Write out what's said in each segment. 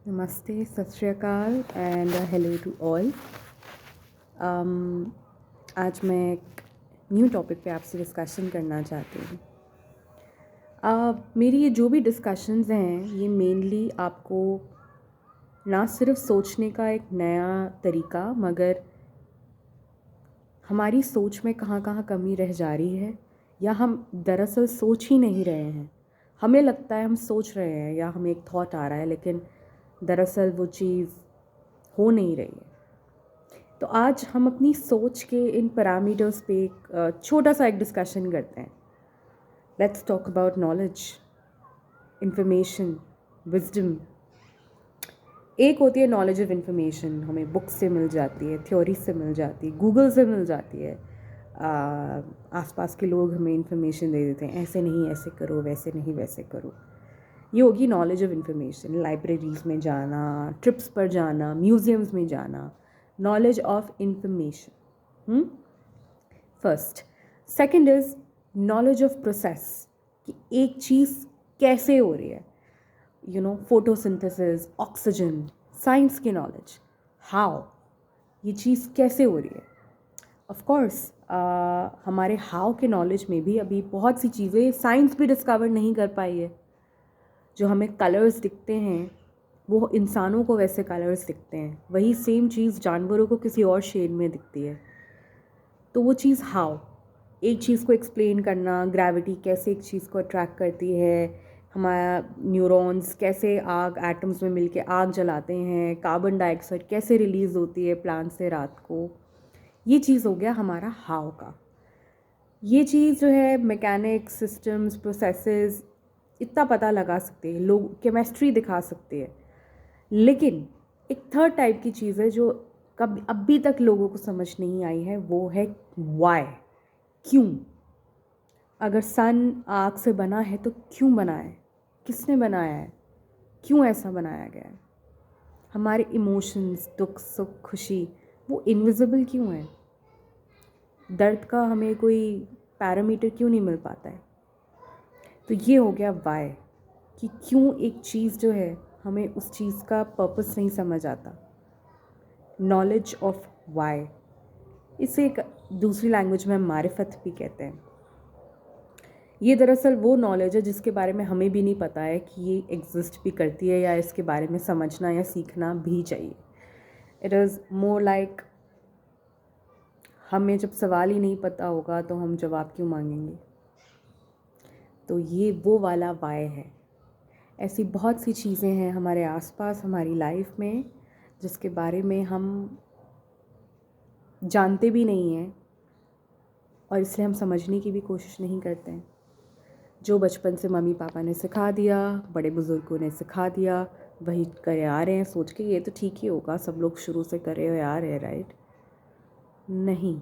नमस्ते, सत श्री अकाल एंड हेलो टू ऑल। आज मैं एक न्यू टॉपिक पे आपसे डिस्कशन करना चाहती हूँ। मेरी ये जो भी डिस्कशंस हैं ये मेनली आपको ना सिर्फ सोचने का एक नया तरीका, मगर हमारी सोच में कहाँ कहाँ कमी रह जा रही है या हम दरअसल सोच ही नहीं रहे हैं। हमें लगता है हम सोच रहे हैं या हमें एक थॉट आ रहा है, लेकिन दरअसल वो चीज़ हो नहीं रही है। तो आज हम अपनी सोच के इन पैरामीटर्स पे एक छोटा सा एक डिस्कशन करते हैं। Let's talk about knowledge, information, wisdom. एक होती है नॉलेज ऑफ इंफॉर्मेशन, हमें बुक से मिल जाती है, थ्योरी से मिल जाती है, गूगल से मिल जाती है। आसपास के लोग हमें इंफॉर्मेशन दे देते हैं, ऐसे नहीं ऐसे करो, वैसे नहीं वैसे करो। ये होगी नॉलेज ऑफ इंफॉर्मेशन। लाइब्रेरीज में जाना, ट्रिप्स पर जाना, म्यूज़ियम्स में जाना, knowledge of information first. Second is knowledge of process, कि एक चीज़ कैसे हो रही है। फोटोसिंथेसिस, ऑक्सीजन, साइंस की नॉलेज, हाउ ये चीज़ कैसे हो रही है। ऑफ कोर्स हमारे हाउ के नॉलेज में भी अभी बहुत सी चीज़ें साइंस भी डिस्कवर नहीं कर पाई है। जो हमें कलर्स दिखते हैं वो इंसानों को वैसे कलर्स दिखते हैं, वही सेम चीज़ जानवरों को किसी और शेड में दिखती है। तो वो चीज़ हाउ, एक चीज़ को एक्सप्लेन करना, ग्रेविटी कैसे एक चीज़ को अट्रैक्ट करती है, हमारा न्यूरॉन्स कैसे आग एटम्स में मिलके आग जलाते हैं, कार्बन डाइऑक्साइड कैसे रिलीज़ होती है प्लांट से रात को, ये चीज़ हो गया हमारा हाउ का। ये चीज़ जो है मैकेनिक्स, सिस्टम्स, प्रोसेसेस इतना पता लगा सकते हैं, लोग केमिस्ट्री दिखा सकते हैं। लेकिन एक थर्ड टाइप की चीज़ है जो कभी अभी तक लोगों को समझ नहीं आई है, वो है वाई, क्यों। अगर सन आग से बना है तो क्यों बना है, किसने बनाया है, क्यों ऐसा बनाया गया है। हमारे इमोशंस, दुख सुख खुशी, वो इनविजिबल क्यों है। दर्द का हमें कोई पैरामीटर क्यों नहीं मिल पाता है। तो ये हो गया वाई, कि क्यों एक चीज़ जो है हमें उस चीज़ का पर्पस नहीं समझ आता। नॉलेज ऑफ वाई, इसे एक दूसरी लैंग्वेज में मारिफत भी कहते हैं। ये दरअसल वो नॉलेज है जिसके बारे में हमें भी नहीं पता है कि ये एग्जिस्ट भी करती है या इसके बारे में समझना या सीखना भी चाहिए। इट इज़ मोर लाइक, हमें जब सवाल ही नहीं पता होगा तो हम जवाब क्यों मांगेंगे। तो ये वो वाला वाई है। ऐसी बहुत सी चीज़ें हैं हमारे आसपास, हमारी लाइफ में, जिसके बारे में हम जानते भी नहीं हैं और इसलिए हम समझने की भी कोशिश नहीं करते हैं। जो बचपन से मम्मी पापा ने सिखा दिया, बड़े बुज़ुर्गों ने सिखा दिया, वही करे आ रहे हैं, सोच के ये तो ठीक ही होगा, सब लोग शुरू से करे हुए आ रहे हैं, राइट। नहीं,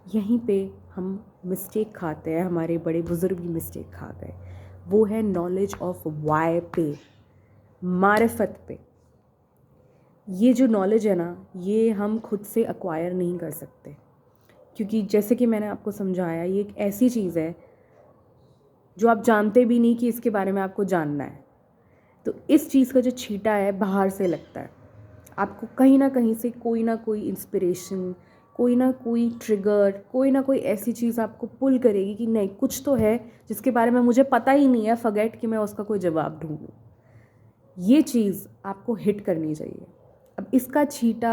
यहीं पे हम मिस्टेक खाते हैं, हमारे बड़े बुज़ुर्ग भी मिस्टेक खा गए। वो है नॉलेज ऑफ वाई पे, मारिफत पे। ये जो नॉलेज है ना, ये हम खुद से एक्वायर नहीं कर सकते, क्योंकि जैसे कि मैंने आपको समझाया, ये एक ऐसी चीज़ है जो आप जानते भी नहीं कि इसके बारे में आपको जानना है। तो इस चीज़ का जो छींटा है बाहर से लगता है, आपको कहीं ना कहीं से कोई ना कोई इंस्पिरेशन, कोई ना कोई ट्रिगर, कोई ना कोई ऐसी चीज़ आपको पुल करेगी कि नहीं, कुछ तो है जिसके बारे में मुझे पता ही नहीं है, फॉरगेट कि मैं उसका कोई जवाब ढूंढूं। ये चीज़ आपको हिट करनी चाहिए। अब इसका छींटा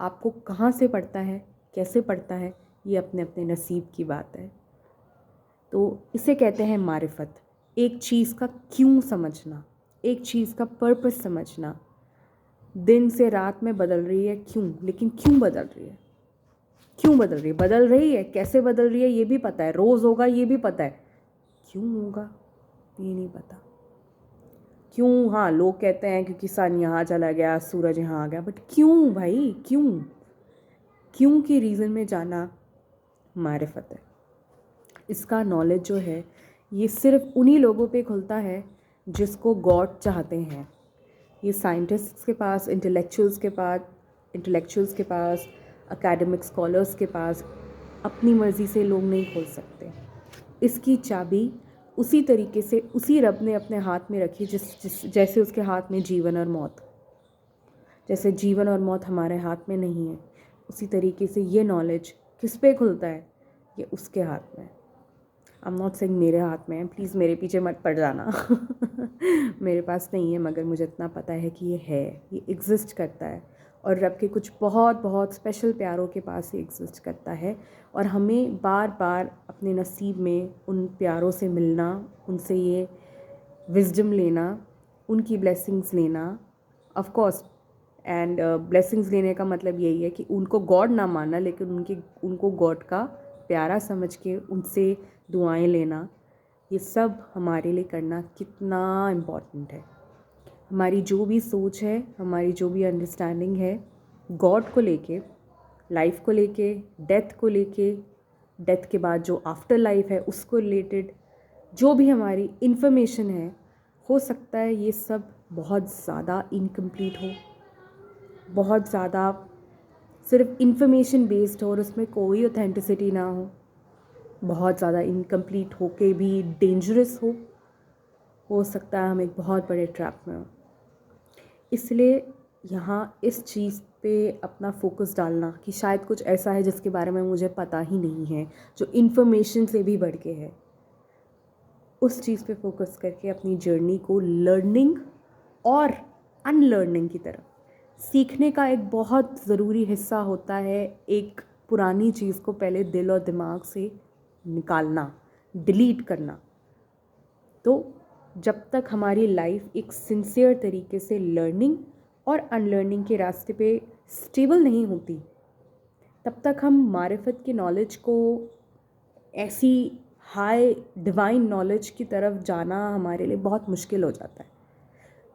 आपको कहाँ से पड़ता है, कैसे पड़ता है, ये अपने अपने नसीब की बात है। तो इसे कहते हैं मारिफत, एक चीज़ का क्यों समझना, एक चीज़ का पर्पस समझना। दिन से रात में बदल रही है क्यों, लेकिन क्यों बदल रही है, क्यों बदल रही है, बदल रही है कैसे बदल रही है ये भी पता है, रोज़ होगा ये भी पता है, क्यों होगा ये नहीं पता। क्यों, हाँ लोग कहते हैं क्योंकि सन यहाँ चला गया, सूरज यहाँ आ गया, बट क्यों भाई, क्यों, क्यों की रीज़न में जाना मारिफत है। इसका नॉलेज जो है ये सिर्फ उन्हीं लोगों पे खुलता है जिसको गॉड चाहते हैं। ये साइंटिस्ट्स के पास, इंटेलेक्चुअल्स के पास, एकेडमिक स्कॉलर्स के पास अपनी मर्ज़ी से लोग नहीं खोल सकते। इसकी चाबी उसी तरीके से उसी रब ने अपने हाथ में रखी जैसे उसके हाथ में जीवन और मौत। जैसे जीवन और मौत हमारे हाथ में नहीं है, उसी तरीके से ये नॉलेज किस पे खुलता है, ये उसके हाथ में है। आई एम नॉट सेइंग मेरे हाथ में है, प्लीज़ मेरे पीछे मत पड़ जाना मेरे पास नहीं है, मगर मुझे इतना पता है कि ये है, ये एग्जिस्ट करता है और रब के कुछ बहुत बहुत स्पेशल प्यारों के पास ही एग्जिस्ट करता है। और हमें बार बार अपने नसीब में उन प्यारों से मिलना, उनसे ये विजडम लेना, उनकी ब्लेसिंग्स लेना, ऑफ कोर्स। एंड ब्लेसिंग्स लेने का मतलब यही है कि उनको गॉड ना मानना, लेकिन उनको गॉड का प्यारा समझ के उनसे दुआएं लेना, ये सब हमारे लिए करना कितना इम्पॉर्टेंट है। हमारी जो भी सोच है, हमारी जो भी अंडरस्टैंडिंग है गॉड को लेके, लाइफ को लेके, डेथ को लेके, डेथ के बाद जो आफ्टर लाइफ है उसको रिलेटेड जो भी हमारी इन्फॉर्मेशन है, हो सकता है ये सब बहुत ज़्यादा इनकम्प्लीट हो, बहुत ज़्यादा सिर्फ इन्फॉर्मेशन बेस्ड हो और उसमें कोई ऑथेंटिसिटी ना हो, बहुत ज़्यादा इनकम्प्लीट हो के भी डेंजरस हो सकता है हम एक बहुत बड़े ट्रैप में हो। इसलिए यहाँ इस चीज़ पे अपना फोकस डालना कि शायद कुछ ऐसा है जिसके बारे में मुझे पता ही नहीं है, जो इन्फॉर्मेशन से भी बढ़ के है, उस चीज़ पे फोकस करके अपनी जर्नी को लर्निंग और अनलर्निंग की तरफ, सीखने का एक बहुत ज़रूरी हिस्सा होता है एक पुरानी चीज़ को पहले दिल और दिमाग से निकालना, डिलीट करना। तो जब तक हमारी लाइफ एक सिंसियर तरीके से लर्निंग और अनलर्निंग के रास्ते पे स्टेबल नहीं होती, तब तक हम मारिफत की नॉलेज को, ऐसी हाई डिवाइन नॉलेज की तरफ जाना हमारे लिए बहुत मुश्किल हो जाता है।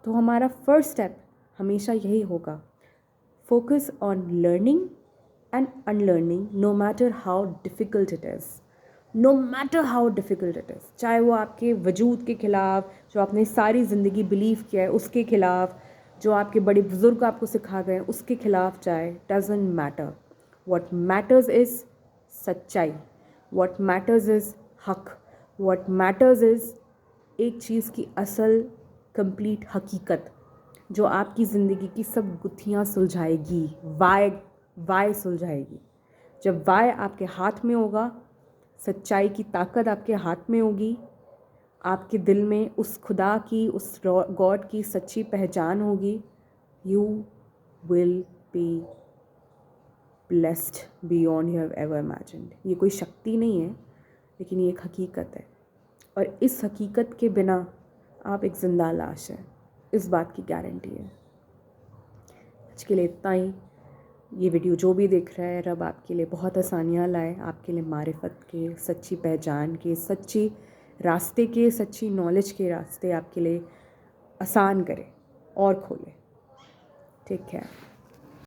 तो हमारा फर्स्ट स्टेप हमेशा यही होगा, focus on learning and unlearning, no matter how difficult it is, no matter how difficult it is. चाहे वो आपके वजूद के ख़िलाफ़, जो आपने सारी ज़िंदगी बिलीव किया है उसके ख़िलाफ़, जो आपके बड़े बुज़ुर्ग आपको सिखा गए उसके ख़िलाफ़ जाए, doesn't matter. What matters is सच्चाई, व्हाट मैटर्स इज़ हक, व्हाट मैटर्स इज़ एक चीज़ की असल कंप्लीट हकीकत, जो आपकी ज़िंदगी की सब गुत्थियाँ सुलझाएगी, वाय सुलझाएगी। जब वाय आपके हाथ में होगा, सच्चाई की ताकत आपके हाथ में होगी, आपके दिल में उस खुदा की, उस गॉड की सच्ची पहचान होगी, you will be blessed beyond you have ever imagined. ये कोई शक्ति नहीं है, लेकिन ये एक हकीकत है, और इस हकीकत के बिना आप एक ज़िंदा लाश है, इस बात की गारंटी है। आज के लिए इतना ही। ये वीडियो जो भी देख रहा है, रब आपके लिए बहुत आसानियाँ लाए, आपके लिए मारिफत के, सच्ची पहचान के, सच्ची रास्ते के, सच्ची नॉलेज के रास्ते आपके लिए आसान करे और खोले। Take care.